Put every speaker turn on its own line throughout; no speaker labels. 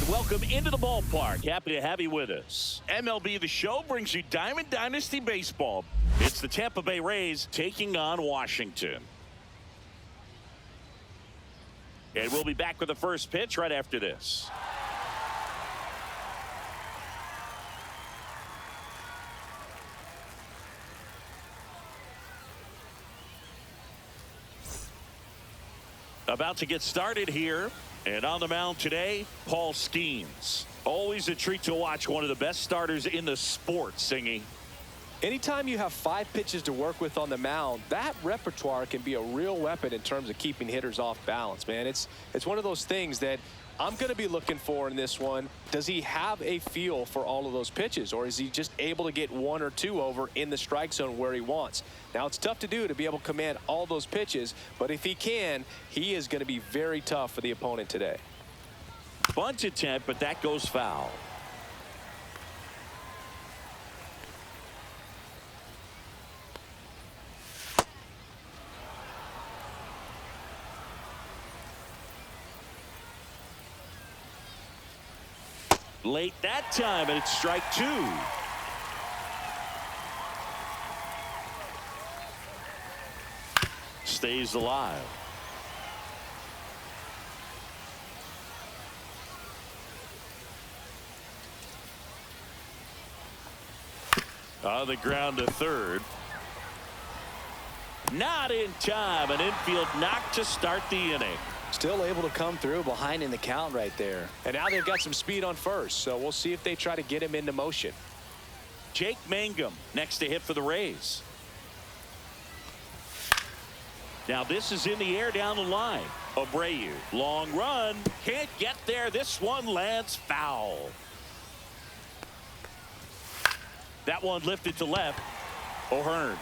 welcome into the ballpark. Happy to have you with us. MLB The Show brings you Diamond Dynasty Baseball. It's the Tampa Bay Rays taking on Washington. And we'll be back with the first pitch right after this. About to get started here. And on the mound today, Paul Skeens. Always a treat to watch one of the best starters in the sport, Singy.
Anytime you have 5 pitches to work with on the mound, that repertoire can be a real weapon in terms of keeping hitters off balance, man. It's one of those things that I'm going to be looking for in this one. Does he have a feel for all of those pitches, or is he just able to get 1 or 2 over in the strike zone where he wants? Now, it's tough to do to be able to command all those pitches, but if he can, he is going to be very tough for the opponent today.
Bunt attempt, but that goes foul. Late that time, and it's strike 2. Stays alive. On the ground to third. Not in time. An infield knock to start the inning.
Still able to come through behind in the count right there.
And now they've got some speed on first, so we'll see if they try to get him into motion.
Jake Mangum next to hit for the Rays. Now this is in the air down the line. Abreu, long run, can't get there. This one lands foul. That one lifted to left. O'Hearn.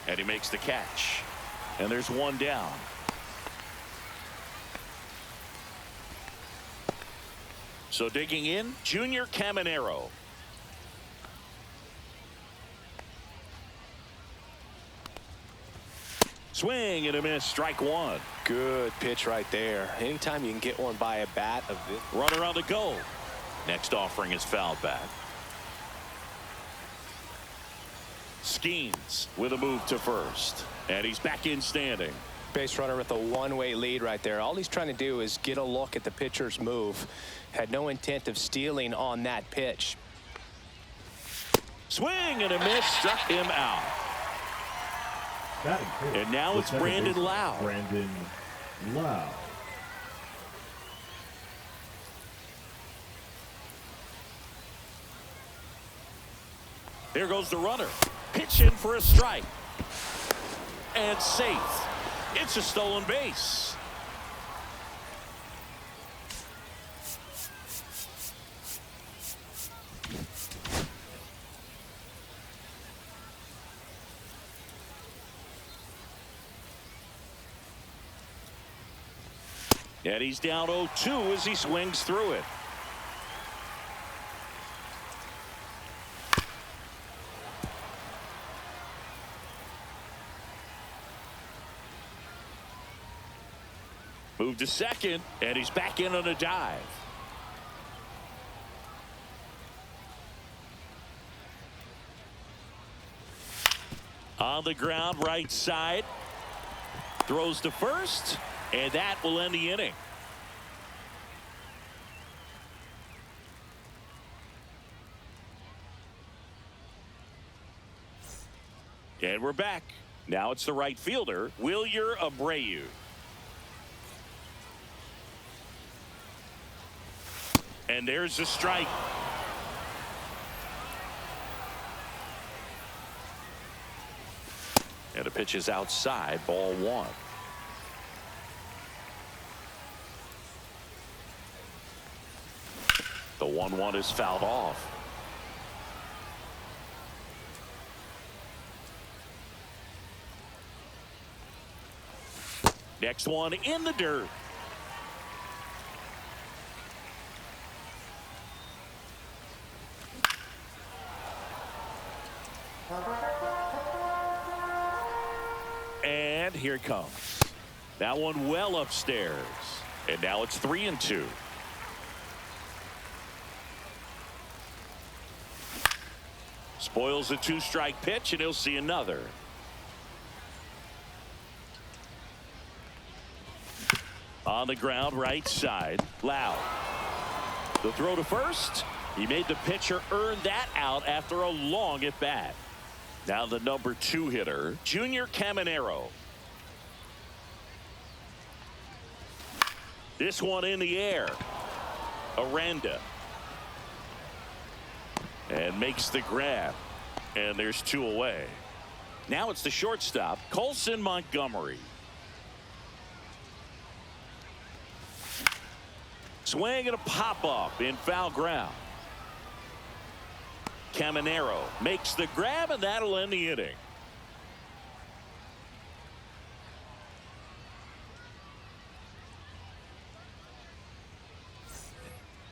And he makes the catch. And there's one down. So digging in, Junior Caminero. Swing and a miss, strike 1.
Good pitch right there. Anytime you can get one by a bat of this.
Runner on the go. Next offering is fouled back. Skeens with a move to first. And he's back in standing.
Base runner with a one-way lead right there. All he's trying to do is get a look at the pitcher's move. Had no intent of stealing on that pitch.
Swing and a miss, struck him out. And now it's Brandon Lau.
Brandon Lau.
There goes the runner. Pitch in for a strike. And safe. It's a stolen base. And he's down 0-2 as he swings through it. Move to second, and he's back in on a dive. On the ground, right side. Throws to first, and that will end the inning. And we're back. Now it's the right fielder, Wilyer Abreu. And there's a strike. And the pitch is outside, ball 1. The 1-1 is fouled off. Next one in the dirt. And here it comes. That one well upstairs. And now it's 3-2. Spoils the 2-strike pitch, and he'll see another. On the ground, right side. Loud. The throw to first. He made the pitcher earn that out after a long at bat. Now the number 2 hitter, Junior Caminero. This one in the air. Aranda. And makes the grab. And there's 2 away. Now it's the shortstop, Colson Montgomery. Swing and a pop-up in foul ground. Caminero makes the grab, and that'll end the inning.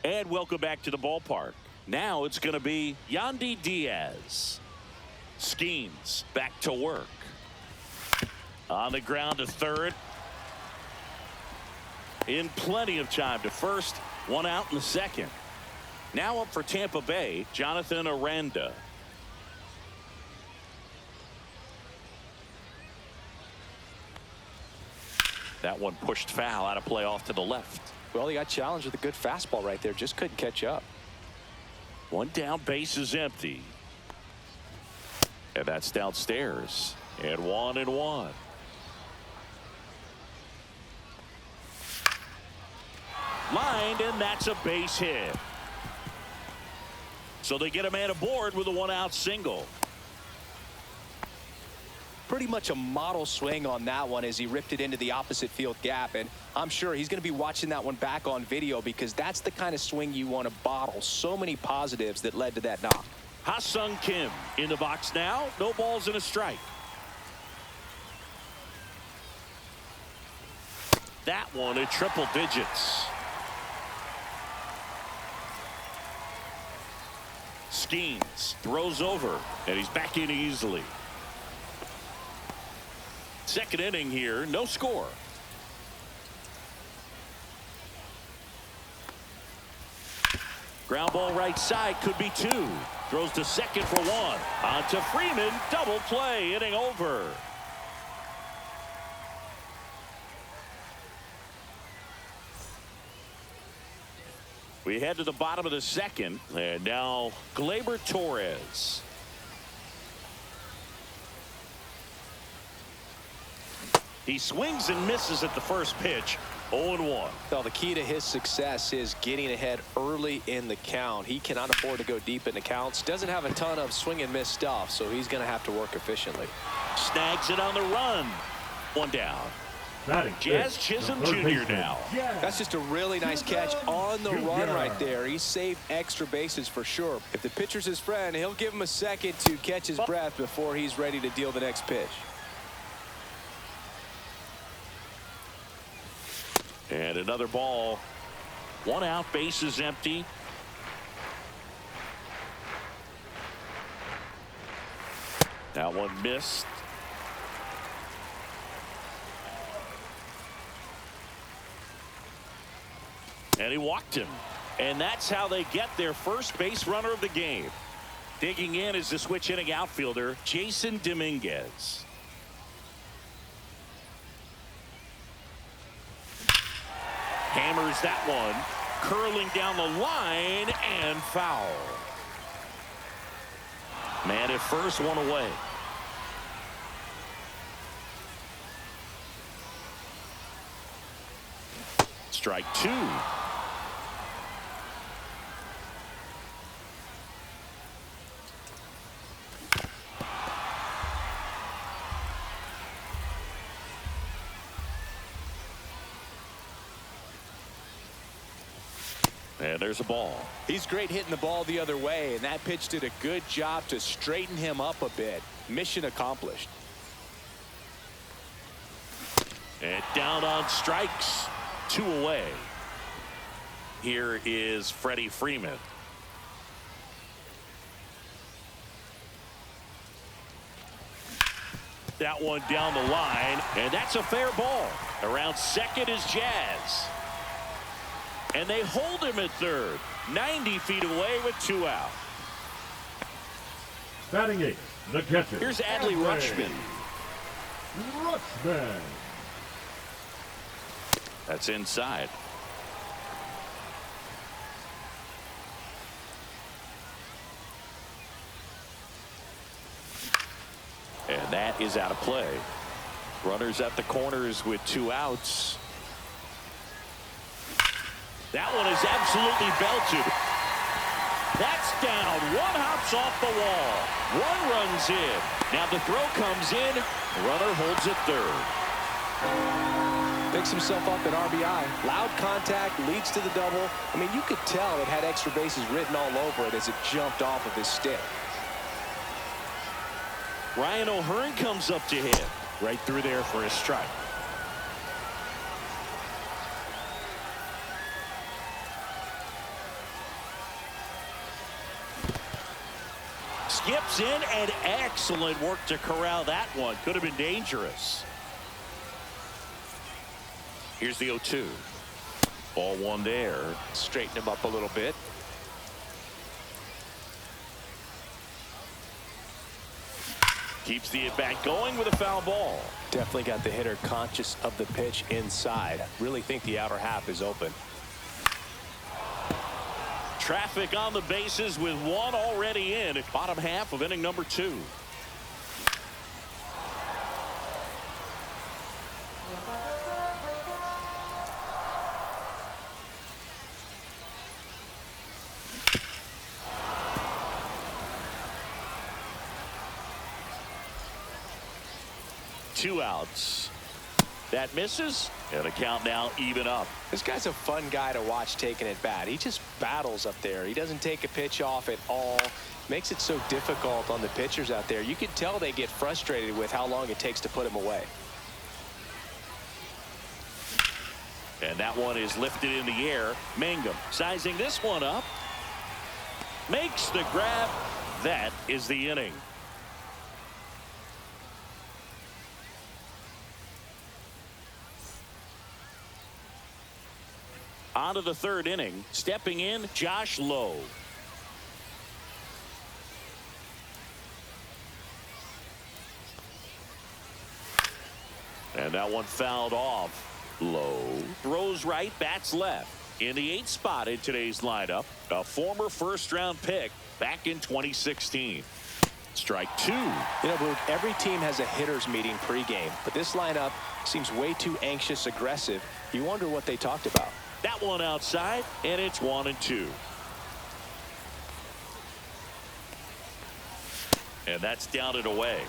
And welcome back to the ballpark. Now it's going to be Yandy Diaz. Skeens back to work. On the ground to third. In plenty of time to first. 1 out in the second. Now up for Tampa Bay, Jonathan Aranda. That one pushed foul, out of play off to the left.
Well, he got challenged with a good fastball right there. Just couldn't catch up.
1 down, base is empty. And that's downstairs. And 1-1. Lined, and that's a base hit. So they get a man aboard with a 1-out single.
Pretty much a model swing on that one as he ripped it into the opposite field gap. And I'm sure he's going to be watching that one back on video, because that's the kind of swing you want to bottle. So many positives that led to that knock.
Ha-Sung Kim in the box now. No balls and a strike. That one at triple digits. Skeens throws over, and he's back in easily. Second inning here, no score. Ground ball right side, could be 2. Throws to second for 1. On to Freeman, double play, inning over. We head to the bottom of the second, and now Gleyber Torres. He swings and misses at the first pitch. 0-1.
Well, the key to his success is getting ahead early in the count. He cannot afford to go deep in the counts. Doesn't have a ton of swing and miss stuff, so he's going to have to work efficiently.
Snags it on the run. 1 down. Jazz Chisholm Jr. now.
That's just a really nice catch on the run right there. He saved extra bases for sure. If the pitcher's his friend, he'll give him a second to catch his breath before he's ready to deal the next pitch.
And another ball. 1 out, base is empty. That one missed. And he walked him. And that's how they get their first base runner of the game. Digging in is the switch hitting outfielder, Jason Dominguez. Hammers that one, curling down the line, and foul. Man at first, 1 away. Strike 2. And there's a ball.
He's great hitting the ball the other way, and that pitch did a good job to straighten him up a bit. Mission accomplished.
And down on strikes. 2 away. Here is Freddie Freeman. That one down the line, and that's a fair ball. Around second is Jazz. And they hold him at third. 90 feet away with 2 out.
Batting 8, the catcher.
Here's Adley Rutschman.
Rutschman.
That's inside. And that is out of play. Runners at the corners with 2 outs. That one is absolutely belted. That's down. One hops off the wall. One runs in. Now the throw comes in. The runner holds it third.
Picks himself up at RBI. Loud contact, leads to the double. I mean, you could tell it had extra bases written all over it as it jumped off of his stick.
Ryan O'Hearn comes up to hit. Right through there for a strike. Skips in, and excellent work to corral that one. Could have been dangerous. Here's the 0-2. Ball one there.
Straighten him up a little bit.
Keeps the at-bat going with a foul ball.
Definitely got the hitter conscious of the pitch inside. Really think the outer half is open.
Traffic on the bases with one already in at bottom half of inning number 2. Two outs. That misses, and the count now even up.
This guy's a fun guy to watch taking at bat. He just battles up there. He doesn't take a pitch off at all. Makes it so difficult on the pitchers out there. You can tell they get frustrated with how long it takes to put him away.
And that one is lifted in the air. Mangum sizing this one up. Makes the grab. That is the inning. On to the third inning. Stepping in, Josh Lowe. And that one fouled off. Lowe throws right, bats left. In the 8th spot in today's lineup, a former first-round pick back in 2016. Strike 2.
You know, Luke, every team has a hitters meeting pregame, but this lineup seems way too anxious, aggressive. You wonder what they talked about.
That one outside, and it's 1-2. And that's down and away.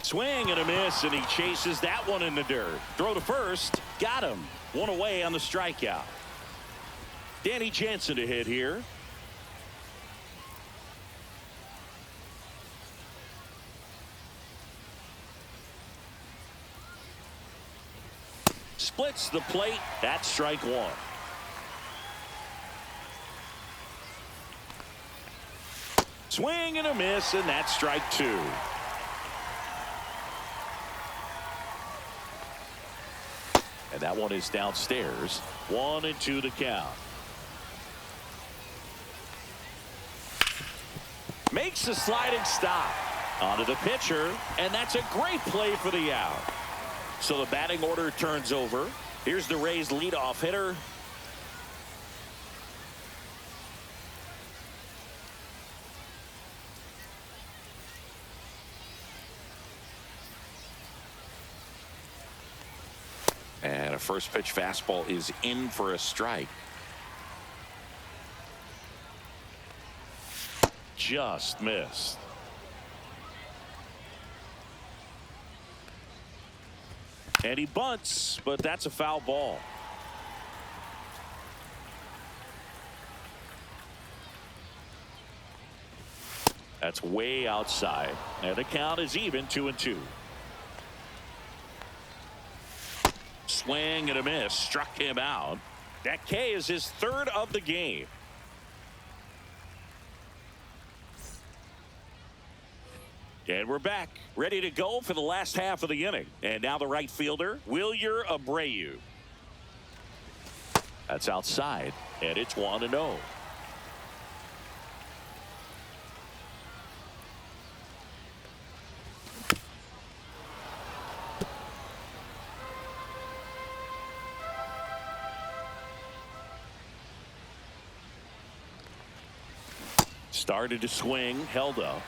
Swing and a miss, and he chases that one in the dirt. Throw to first. Got him. One away on the strikeout. Danny Jansen to hit here. Splits the plate. That's strike 1. Swing and a miss, and that's strike 2. And that one is downstairs. 1-2 to count. Makes a sliding stop. Onto the pitcher, and that's a great play for the out. So the batting order turns over. Here's the Rays leadoff hitter. And a first pitch fastball is in for a strike. Just missed. And he bunts, but that's a foul ball. That's way outside. And the count is even, 2-2. Swing and a miss. Struck him out. That K is his 3rd of the game. And we're back, ready to go for the last half of the inning. And now the right fielder, Wilyer Abreu. That's outside, and it's 1-0. Started to swing, held up.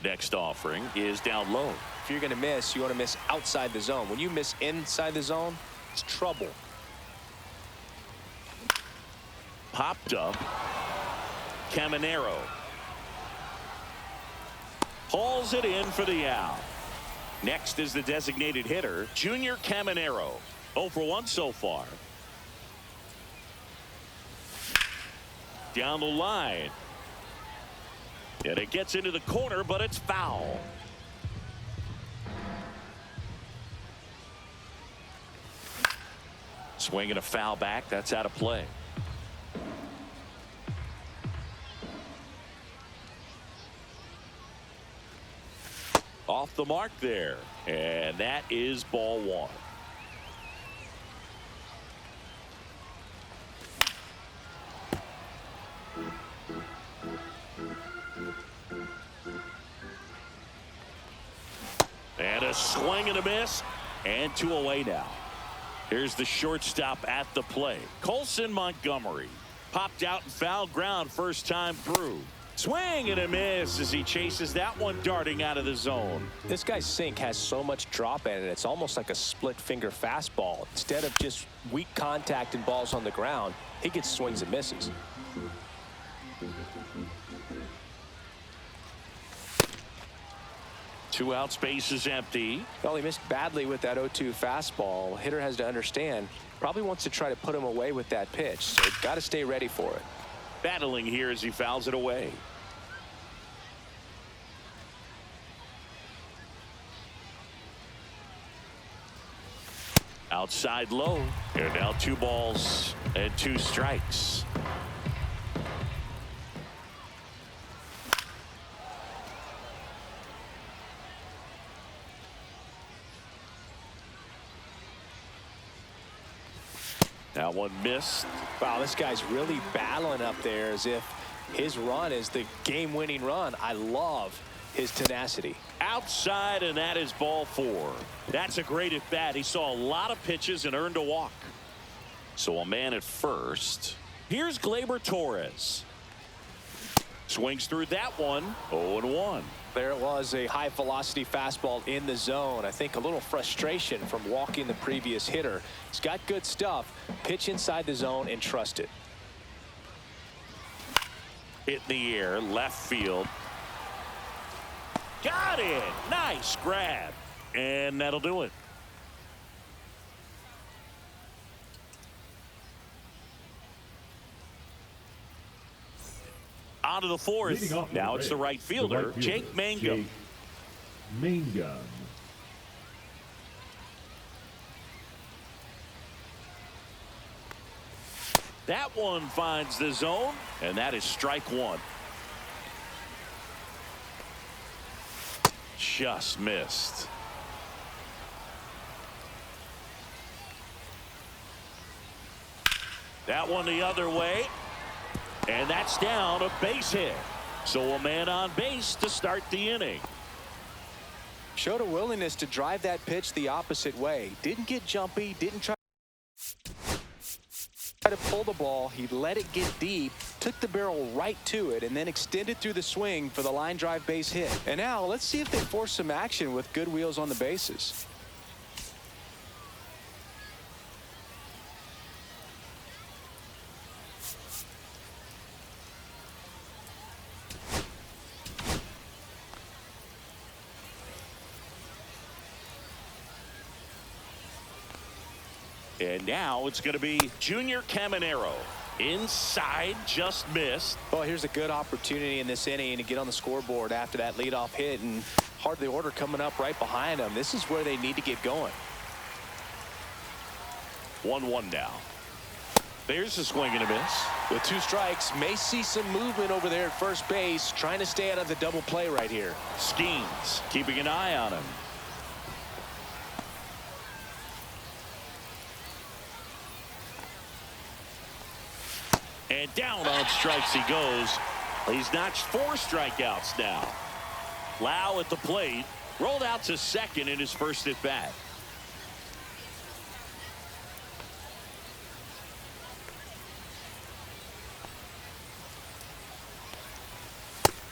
Next offering is down low.
If you're going to miss, you want to miss outside the zone. When you miss inside the zone, it's trouble.
Popped up. Caminero hauls it in for the out. Next is the designated hitter, Junior Caminero. 0 for 1 so far. Down the line. And it gets into the corner, but it's foul. Swinging a foul back. That's out of play. Off the mark there. And that is ball 1. And a swing and a miss, and 2 away now. Here's the shortstop at the plate. Colson Montgomery popped out and fouled ground first time through. Swing and a miss as he chases that one darting out of the zone.
This guy's sink has so much drop in it. It's almost like a split finger fastball. Instead of just weak contact and balls on the ground, he gets swings and misses.
2 outs, base is empty.
Well, he missed badly with that 0-2 fastball. Hitter has to understand, probably wants to try to put him away with that pitch, so got to stay ready for it.
Battling here as he fouls it away. Outside low. And now 2 balls and 2 strikes. That one missed.
Wow, this guy's really battling up there as if his run is the game-winning run. I love his tenacity.
Outside, and that is ball 4. That's a great at bat. He saw a lot of pitches and earned a walk. So a man at first. Here's Gleyber Torres. Swings through that one. 0-1.
There it was, a high velocity fastball in the zone. I think a little frustration from walking the previous hitter. He's got good stuff. Pitch inside the zone and trust it.
Hit in the air, left field. Got it. Nice grab. And that'll do it. On to the 4th. Now it's the right fielder, Jake Mangum.
Mangum.
That one finds the zone, and that is strike 1. Just missed. That one the other way. And that's down, a base hit. So a man on base to start the inning.
Showed a willingness to drive that pitch the opposite way. Didn't get jumpy, didn't try to pull the ball. He let it get deep, took the barrel right to it, and then extended through the swing for the line drive base hit. And now let's see if they force some action with good wheels on the bases.
And now it's going to be Junior Caminero. Inside, just missed.
Well, here's a good opportunity in this inning to get on the scoreboard after that leadoff hit, and hardly order coming up right behind them. This is where they need to get going.
1-1 now. There's a swing and a miss.
With 2 strikes, may see some movement over there at first base, trying to stay out of the double play right here.
Skeens keeping an eye on him. And down on strikes he goes. He's notched 4 strikeouts now. Lau at the plate, rolled out to second in his first at bat.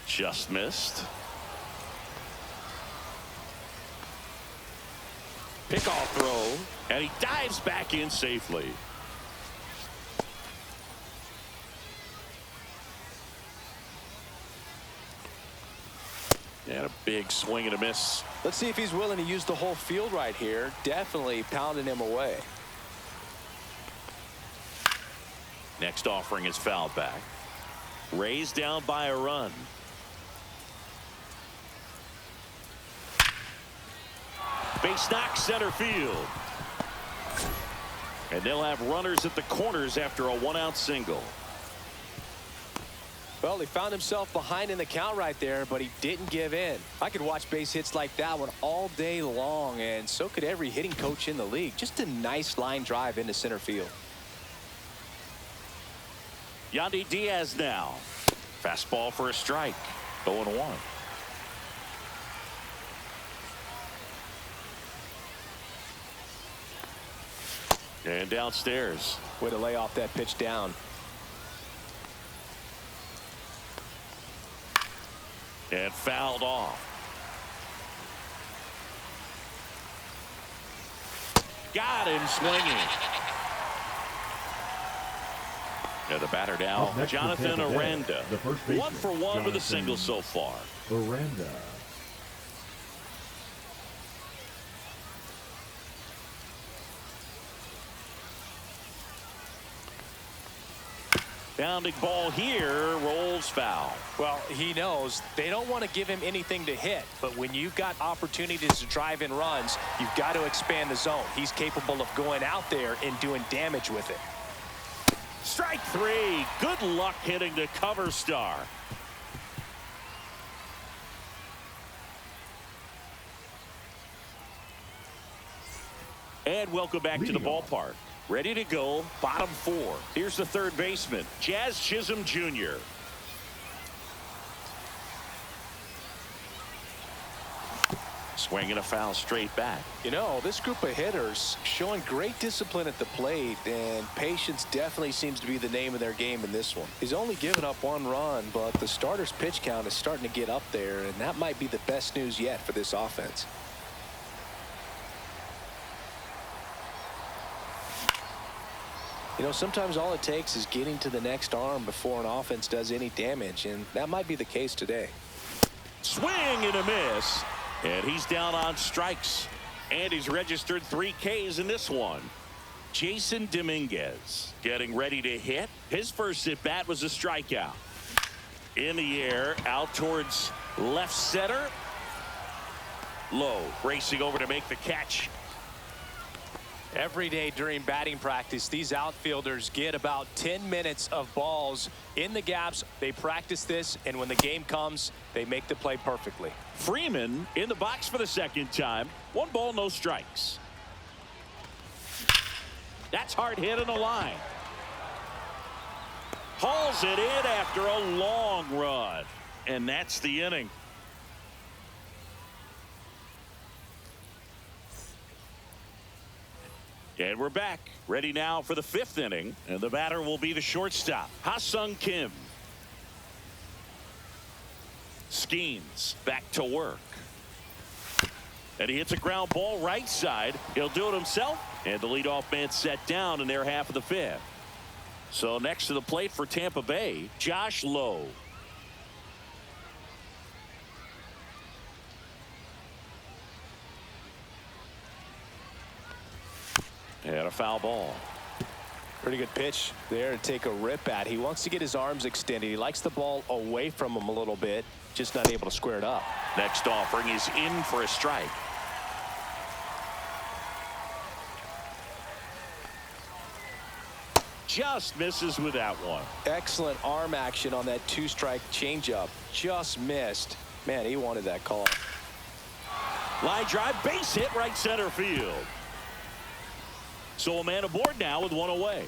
Just missed. Pickoff throw, and he dives back in safely. And a big swing and a miss.
Let's see if he's willing to use the whole field right here. Definitely pounding him away.
Next offering is fouled back. Raised down by a run. Base knock center field. And they'll have runners at the corners after a 1-out single.
Well, he found himself behind in the count right there, but he didn't give in. I could watch base hits like that one all day long, and so could every hitting coach in the league. Just a nice line drive into center field.
Yandy Diaz now. Fastball for a strike. 0-1. And downstairs.
Way to lay off that pitch down.
And fouled off. Got him swinging. And the batter now, Jonathan Aranda. 1 for 1 with a single so far.
Aranda.
Bounding ball here, rolls foul.
Well, he knows they don't want to give him anything to hit, but when you've got opportunities to drive in runs, you've got to expand the zone. He's capable of going out there and doing damage with it.
Strike 3. Good luck hitting the cover star. And welcome back to the ballpark. Ready to go, bottom 4. Here's the third baseman, Jazz Chisholm Jr. Swinging a foul straight back.
You know, this group of hitters showing great discipline at the plate, and patience definitely seems to be the name of their game in this one. He's only given up 1 run, but the starter's pitch count is starting to get up there, and that might be the best news yet for this offense. You know, sometimes all it takes is getting to the next arm before an offense does any damage, and that might be the case today.
Swing and a miss. And he's down on strikes. And he's registered 3 Ks in this one. Jason Dominguez getting ready to hit. His first at bat was a strikeout. In the air, out towards left center. Low, racing over to make the catch.
Every day during batting practice, these outfielders get about 10 minutes of balls in the gaps. They practice this, and when the game comes, they make the play perfectly.
Freeman in the box for the second time. 1 ball, no strikes. That's hard hit on the line. Hauls it in after a long run. And that's the inning. And we're back, ready now for the 5th inning, and the batter will be the shortstop, Ha-Sung Kim. Skeens back to work. And he hits a ground ball right side. He'll do it himself, and the leadoff man set down in their half of the 5th. So next to the plate for Tampa Bay, Josh Lowe. And a foul ball.
Pretty good pitch there to take a rip at. He wants to get his arms extended. He likes the ball away from him a little bit, just not able to square it up.
Next offering is in for a strike. just misses with that one.
Excellent arm action on that two-strike changeup. Just missed. Man, he wanted that call.
Line drive, base hit, right center field. So a man aboard now with one away.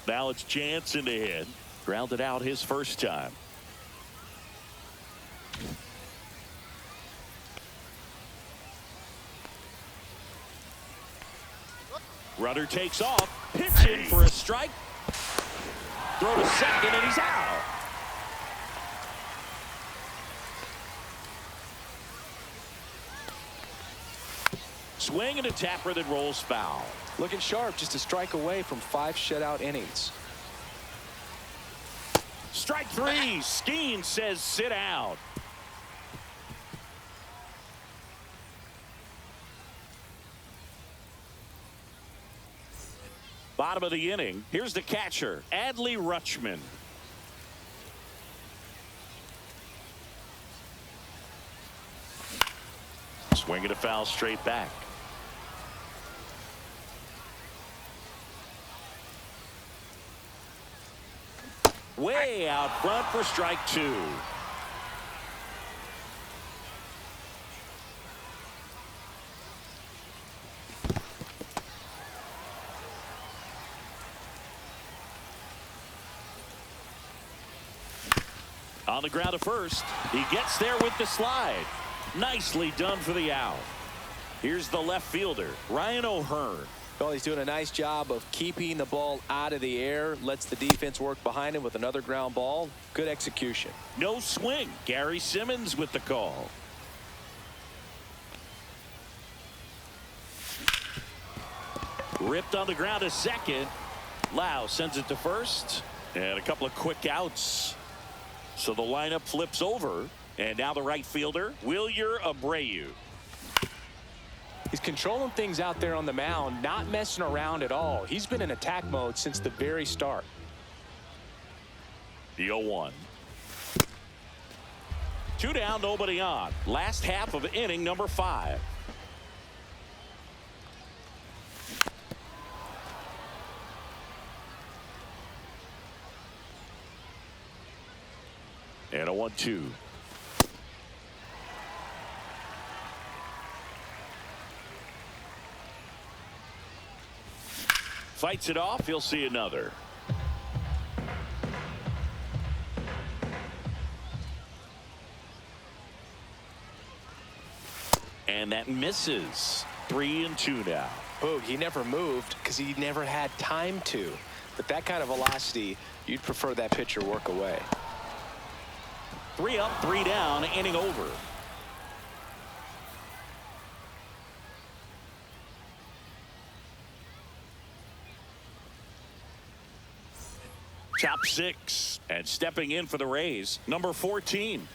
Now it's Jansen to hit. Grounded out his first time. Runner takes off, pitching for a strike. Throw to second, and he's out. Swing and a tapper that rolls foul.
Looking sharp, just a strike away from 5 shutout innings.
Strike 3. Skeen says sit down. Bottom of the inning. Here's the catcher, Adley Rutschman. Swinging a foul straight back. Way out front for strike 2. On the ground to first. He gets there with the slide. Nicely done for the out. Here's the left fielder, Ryan O'Hearn.
Well, he's doing a nice job of keeping the ball out of the air. Lets the defense work behind him with another ground ball. Good execution.
No swing. Gary Simmons with the call. Ripped on the ground to second. Lau sends it to first. And a couple of quick outs. So the lineup flips over. And now the right fielder, Wilyer Abreu.
He's controlling things out there on the mound, not messing around at all. He's been in attack mode since the very start.
The 0-1. 2 down, nobody on. Last half of inning number 5. And a 1-2. Fights it off. He'll see another. And that misses. 3-2 now.
Boog, he never moved because he never had time to. But that kind of velocity, you'd prefer that pitcher work away.
3 up, 3 down, inning over. Top 6, and stepping in for the Rays, number 14.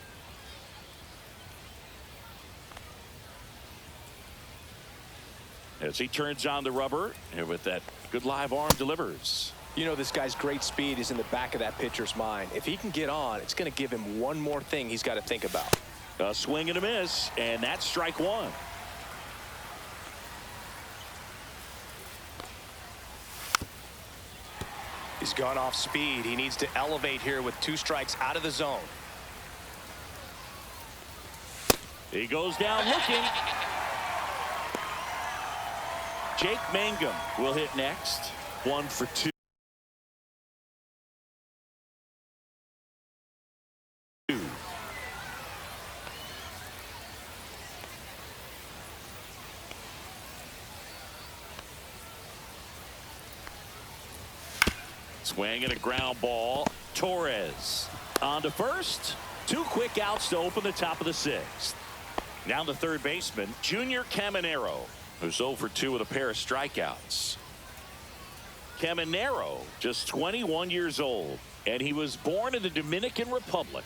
As he turns on the rubber, and with that good live arm delivers.
You know, this guy's great speed is in the back of that pitcher's mind. If he can get on, it's going to give him one more thing he's got to think about.
A swing and a miss, and that's strike 1.
He's gone off speed. He needs to elevate here with 2 strikes out of the zone.
He goes down looking. Jake Mangum will hit next. 1 for 2. Swing and a ground ball. Torres on to first. 2 quick outs to open the top of the 6th. Now the third baseman, Junior Caminero, who's 0 for 2 with a pair of strikeouts. Caminero, just 21 years old, and he was born in the Dominican Republic.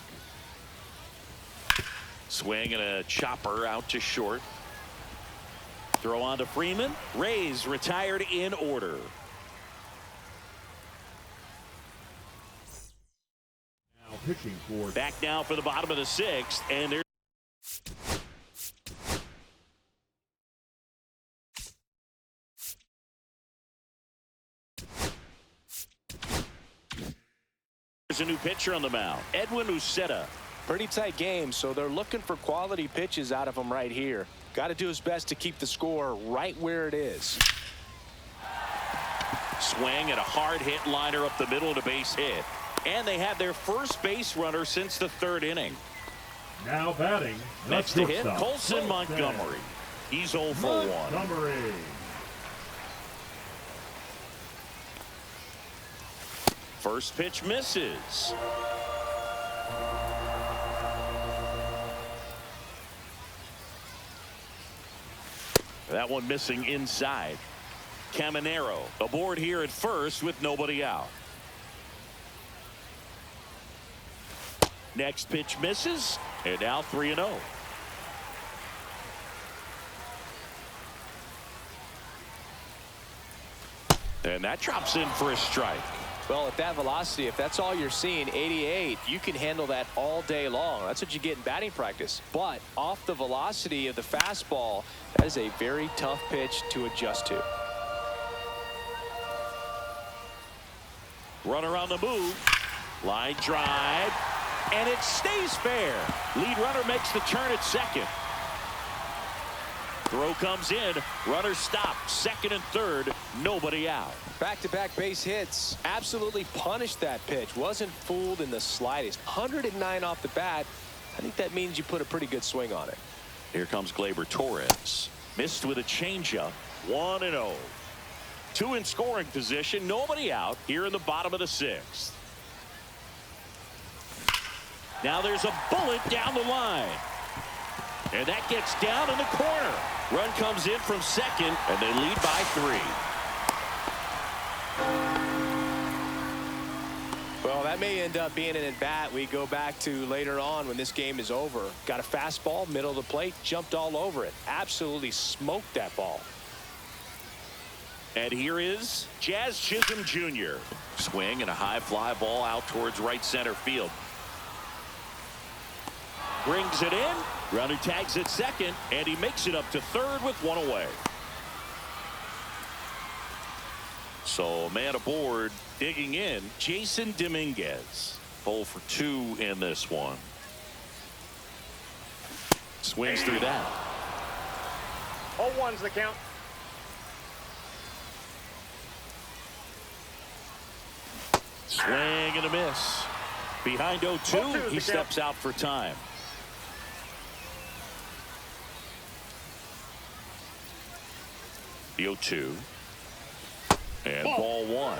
Swing and a chopper out to short. Throw on to Freeman. Rays retired in order.
Pitching for
Back now for the bottom of the 6th, and there's There's a new pitcher on the mound, Edwin Uceta.
Pretty tight game, so they're looking for quality pitches out of him right here. Got to do his best to keep the score right where it is.
Swing and a hard hit liner up the middle of the base hit. And they have their first base runner since the third inning.
Now batting.
Next to hit, Colson Montgomery. He's 0 for 1.
Montgomery.
First pitch misses. That one missing inside. Caminero aboard here at first with nobody out. Next pitch misses, and now 3-0. And that drops in for a strike.
Well, at that velocity, if that's all you're seeing, 88, you can handle that all day long. That's what you get in batting practice. But off the velocity of the fastball, that is a very tough pitch to adjust to.
Runner on the move. Line drive. And it stays fair. Lead runner makes the turn at second. Throw comes in. Runner stopped. Second and third. Nobody out.
Back-to-back base hits. Absolutely punished that pitch. Wasn't fooled in the slightest. 109 off the bat. I think that means you put a pretty good swing on it.
Here comes Gleyber Torres. Missed with a changeup. 1-0. 2 in scoring position. Nobody out here in the bottom of the 6th. Now there's a bullet down the line. And that gets down in the corner. Run comes in from second, and they lead by 3.
Well, that may end up being an at-bat we go back to later on when this game is over. Got a fastball, middle of the plate, jumped all over it. Absolutely smoked that ball.
And here is Jazz Chisholm Jr. Swing and a high fly ball out towards right center field. Brings it in. Runner tags at second, and he makes it up to third with 1 away. So, man aboard, digging in, Jason Dominguez. 0 for 2 in this one. Swings through that.
0-1's the count.
Swing and a miss. Behind 0-2, he steps out for time. The 0-2. And ball 1.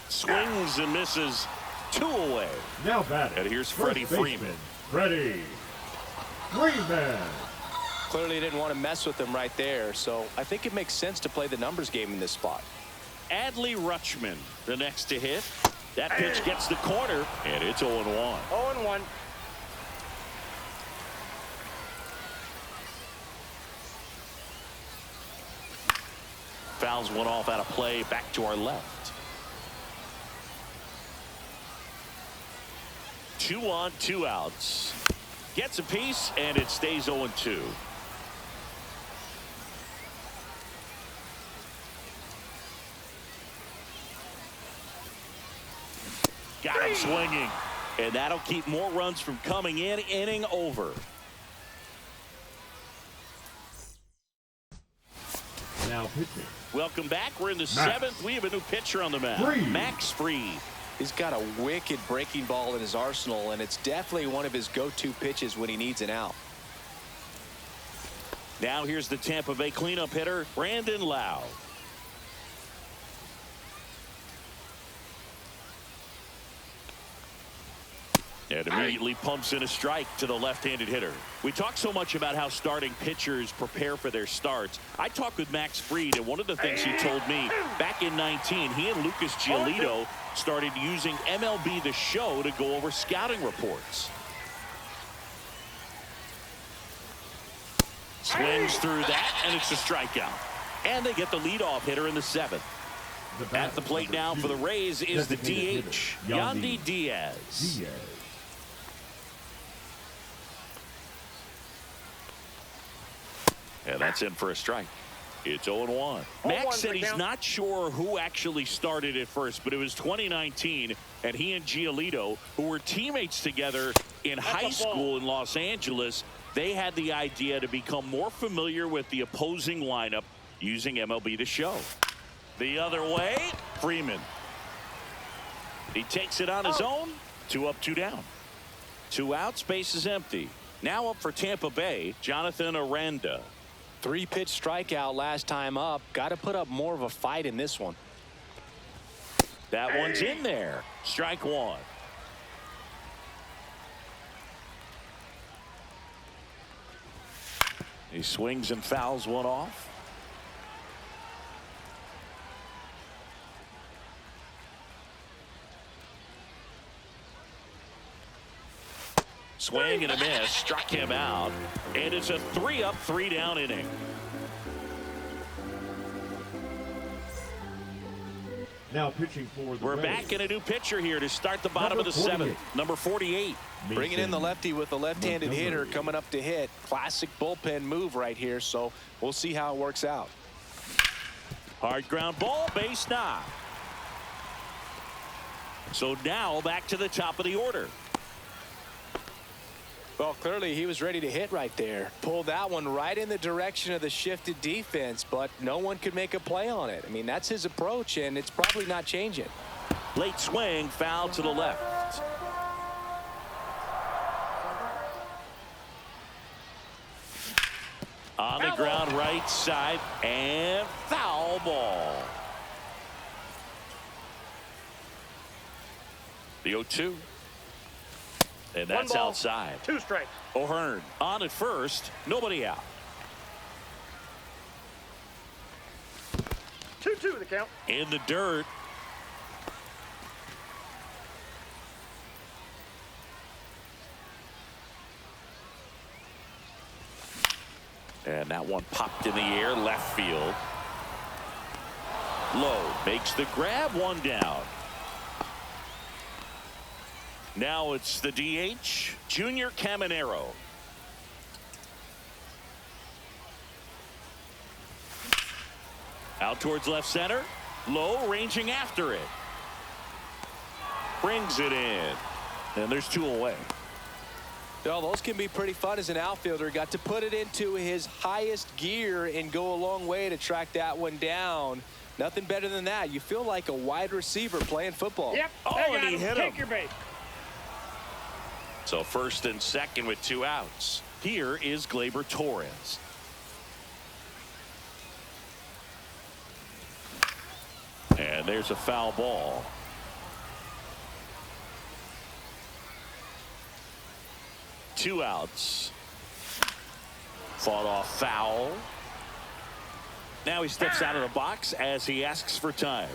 Swings and misses. 2 away.
Now batting.
And here's Freddie Freeman.
Freddie Freeman.
Clearly didn't want to mess with him right there, so I think it makes sense to play the numbers game in this spot.
Adley Rutschman, the next to hit. That pitch gets the corner, and it's 0-1.
0-1.
Fouls one off out of play, back to our left. 2 on, 2 outs. Gets a piece, and it stays 0-2. Got him swinging, and that'll keep more runs from coming in. Inning over.
Now pitching.
Welcome back. We're in the 7th. We have a new pitcher on the mound. Max Fried.
He's got a wicked breaking ball in his arsenal, and it's definitely one of his go-to pitches when he needs an out.
Now here's the Tampa Bay cleanup hitter, Brandon Lowe. And immediately pumps in a strike to the left-handed hitter. We talk so much about how starting pitchers prepare for their starts. I talked with Max Fried, and one of the things he told me back in 19, he and Lucas Giolito started using MLB The Show to go over scouting reports. Swings through that, and it's a strikeout. And they get the leadoff hitter in the 7th. At the plate now for the Rays is the DH, Yandy Diaz. And that's in for a strike. It's 0-1. Max said he's not sure who actually started it first, but it was 2019, and he and Giolito, who were teammates together in high school in Los Angeles, they had the idea to become more familiar with the opposing lineup using MLB The Show. The other way, Freeman. He takes it on his own. 2 up, 2 down. 2 outs, base is empty. Now up for Tampa Bay, Jonathan Aranda.
3-pitch strikeout last time up. Got to put up more of a fight in this one.
That one's in there. Strike 1. He swings and fouls one off. Swing and a miss, struck him out, and it's a 3 up, 3 down inning.
Now pitching for the
We're
Rays.
back in a new pitcher here to start the bottom of the 7th. Number 48.
Bringing in the lefty with the left-handed hitter coming up to hit. Classic bullpen move right here, so we'll see how it works out.
Hard ground ball, base knock. So now back to the top of the order.
Well, clearly he was ready to hit right there. Pulled that one right in the direction of the shifted defense, but no one could make a play on it. I mean, that's his approach, and it's probably not changing.
Late swing, foul to the left. On the ground, right side, and foul ball. The 0-2. And that's outside.
2 strikes.
O'Hearn on at first, nobody out.
2-2 the count.
In the dirt. And that one popped in the air, left field. Lowe makes the grab, 1 down. Now it's the DH, Junior Caminero. Out towards left center. Lowe ranging after it. Brings it in. And there's 2 away.
Well, those can be pretty fun as an outfielder. Got to put it into his highest gear and go a long way to track that one down. Nothing better than that. You feel like a wide receiver playing football.
Yep.
Oh, and he hit him.
Take your bait.
So first and second with 2 outs. Here is Gleyber Torres. And there's a foul ball. Two outs. Fought off foul. Now he steps out of the box as he asks for time.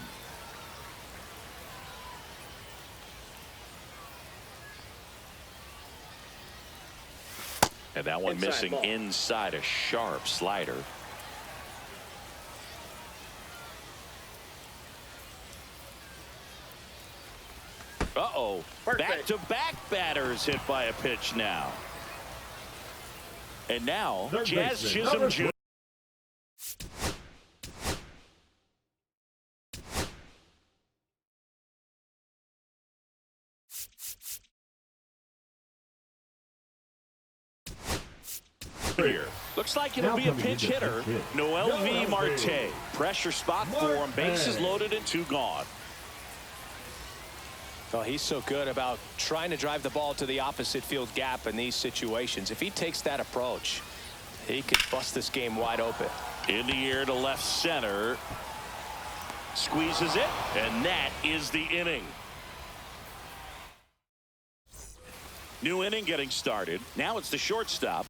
And that one missing inside, a sharp slider. Uh-oh. Back-to-back batters hit by a pitch now. And now, Jazz Chisholm Jr. Looks like it'll be a pinch hitter. Noel V. Marte. Pressure spot for him. Bases loaded and 2 gone.
Well, he's so good about trying to drive the ball to the opposite field gap in these situations. If he takes that approach, he could bust this game wide open.
In the air to left center. Squeezes it, and that is the inning. New inning getting started. Now it's the shortstop.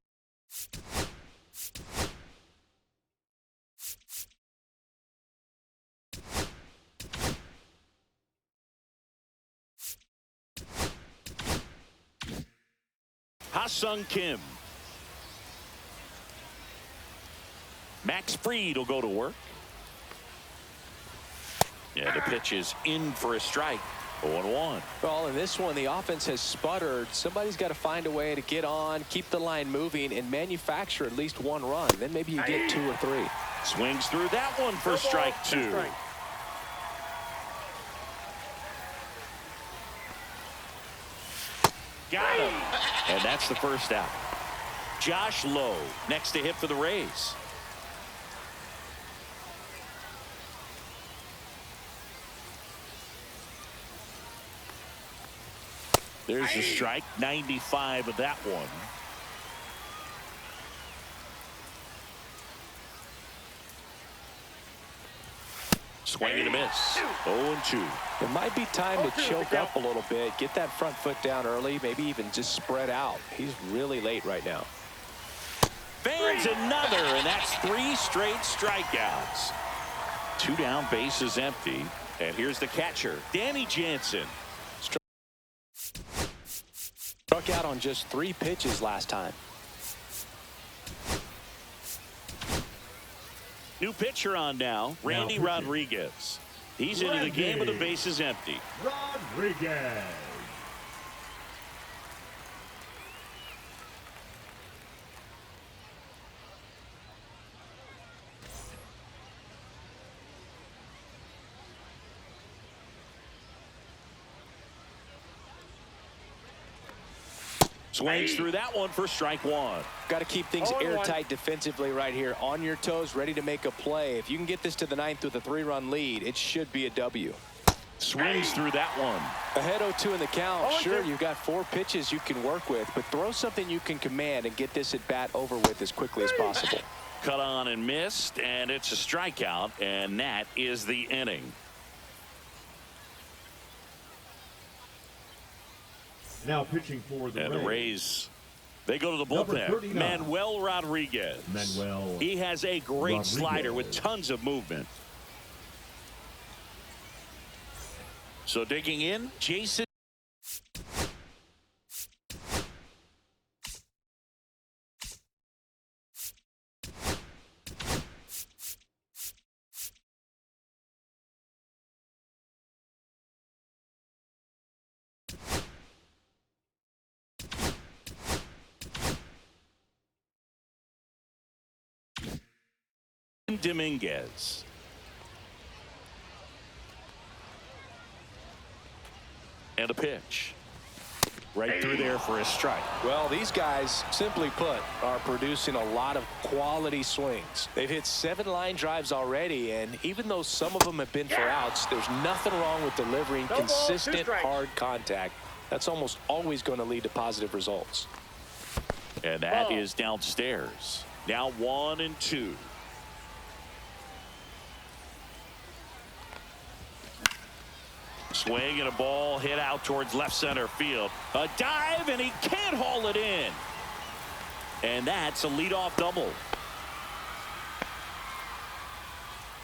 Ha-Sung Kim. Max Fried will go to work. Yeah, the pitch is in for a strike. 0-1.
Well, in this one, the offense has sputtered. Somebody's got to find a way to get on, keep the line moving, and manufacture at least 1 run. Then maybe you get 2 or 3.
Swings through that one for strike two. Got him. And that's the first out. Josh Lowe next to hit for the Rays. There's the strike. 95 of that one. Swing and a miss. 0-2.
It might be time to choke up a little bit, get that front foot down early, maybe even just spread out. He's really late right now.
Fans another, and that's 3 straight strikeouts. 2 down, base is empty. And here's the catcher, Danny Jansen.
Struck out on just 3 pitches last time.
New pitcher on now, Randy Rodriguez. He's into the game with the bases empty.
Rodriguez.
Swings through that one for strike one.
Got to keep things airtight defensively right here. On your toes, ready to make a play. If you can get this to the 9th with a 3-run lead, it should be a W.
Swings through that one.
Ahead 0-2 in the count. Sure, you've got 4 pitches you can work with, but throw something you can command and get this at bat over with as quickly as possible.
Cut on and missed, and it's a strikeout, and that is the inning.
Now pitching for the
And
Rays.
the Rays, they go to the bullpen. Manuel Rodriguez. He has a great slider with tons of movement. So digging in, Jason. Dominguez. And a pitch. Right through there for a strike.
Well, these guys, simply put, are producing a lot of quality swings. They've hit 7 line drives already, and even though some of them have been for outs, there's nothing wrong with delivering consistent, hard contact. That's almost always going to lead to positive results.
And that is downstairs. Now 1-2. Swing and a ball hit out towards left center field. A dive, and he can't haul it in. And that's a leadoff double.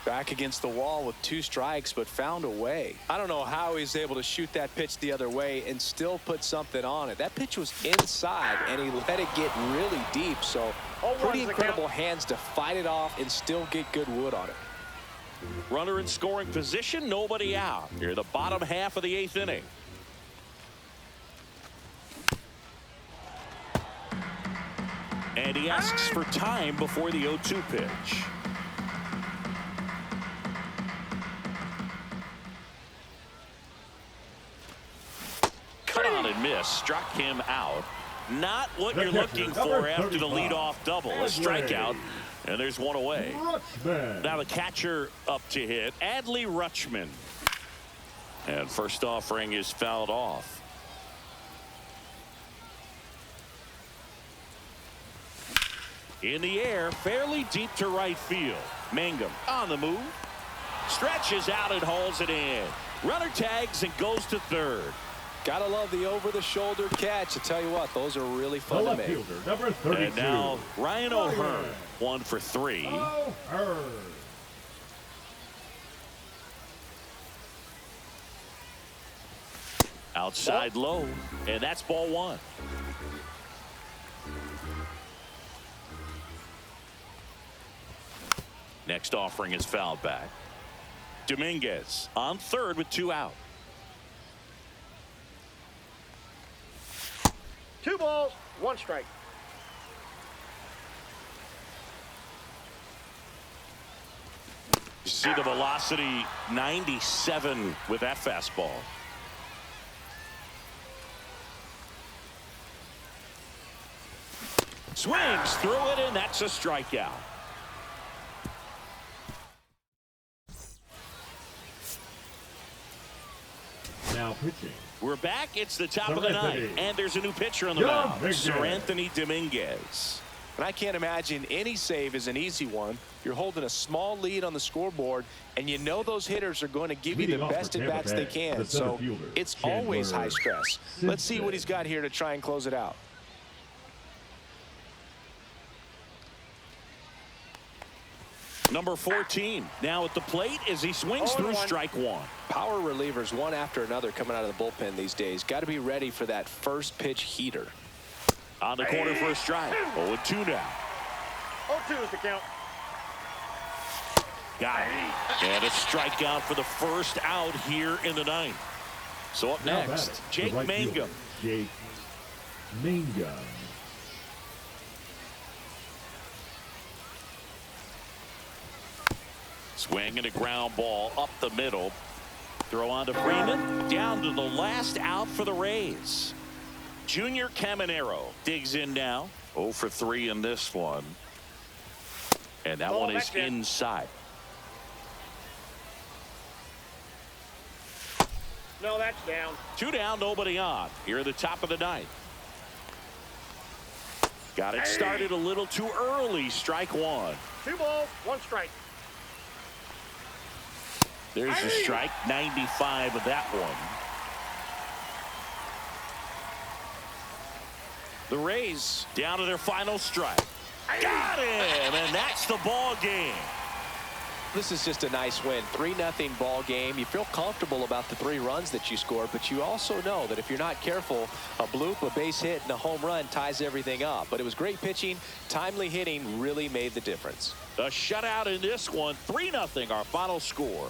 Back against the wall with 2 strikes, but found a way. I don't know how he's able to shoot that pitch the other way and still put something on it. That pitch was inside, and he let it get really deep. So pretty incredible hands to fight it off and still get good wood on it.
Runner in scoring position, nobody out. Here, the bottom half of the 8th inning. And he asks for time before the 0-2 pitch. Cut on and miss. Struck him out. Not what you're looking for after the leadoff double. A strikeout. And there's one away. Now the catcher up to hit, Adley Rutschman. And first offering is fouled off. In the air, fairly deep to right field. Mangum on the move. Stretches out and hauls it in. Runner tags and goes to third.
Gotta love the over-the-shoulder catch. I tell you what, those are really fun to make.
Fielder, number 32.
And now Ryan O'Hearn, 1 for 3.
O'Hearn.
Outside low, and that's ball 1. Next offering is fouled back. Dominguez on third with 2 out.
2 balls, 1 strike.
You see the velocity 97 with that fastball. Swings through it, and that's a strikeout.
Now pitching.
We're back. It's the top of the ninth, and there's a new pitcher on the
Yeah,
mound,
big
Sir
guy.
Anthony Dominguez.
And I can't imagine any save is an easy one. You're holding a small lead on the scoreboard, and you know those hitters are going to give you
Leading
the
off for
best
Tampa
at-bats they
Bay,
can.
the center
So
fielder,
it's
Chandler
always high stress. Let's see
Simpson.
what he's got here to try and close it out.
Number 14 now at the plate as he swings through strike one.
Power relievers one after another coming out of the bullpen these days. Got to be ready for that first pitch heater.
On the corner for a strike. 0-2 now.
0-2 is the count.
Got it. And a strikeout for the first out here in the ninth. So up
Now
next,
batting,
Jake
the right
Mangum.
fielder, Jake Mangum.
Swing and a ground ball up the middle. Throw on to Freeman. Down to the last out for the Rays. Junior Caminero digs in now. 0 for 3 in this one. And that one is inside.
No, that's down.
2 down, nobody on. Here at the top of the ninth. Got it started a little too early. Strike one.
2 balls, 1 strike.
There's the strike. 95 of that one. The Rays down to their final strike. Got him, and that's the ball game.
This is just a nice win. 3-0 ball game. You feel comfortable about the 3 runs that you scored, but you also know that if you're not careful, a bloop, a base hit, and a home run ties everything up. But it was great pitching. Timely hitting really made the difference.
A shutout in this one. 3-0 our final score.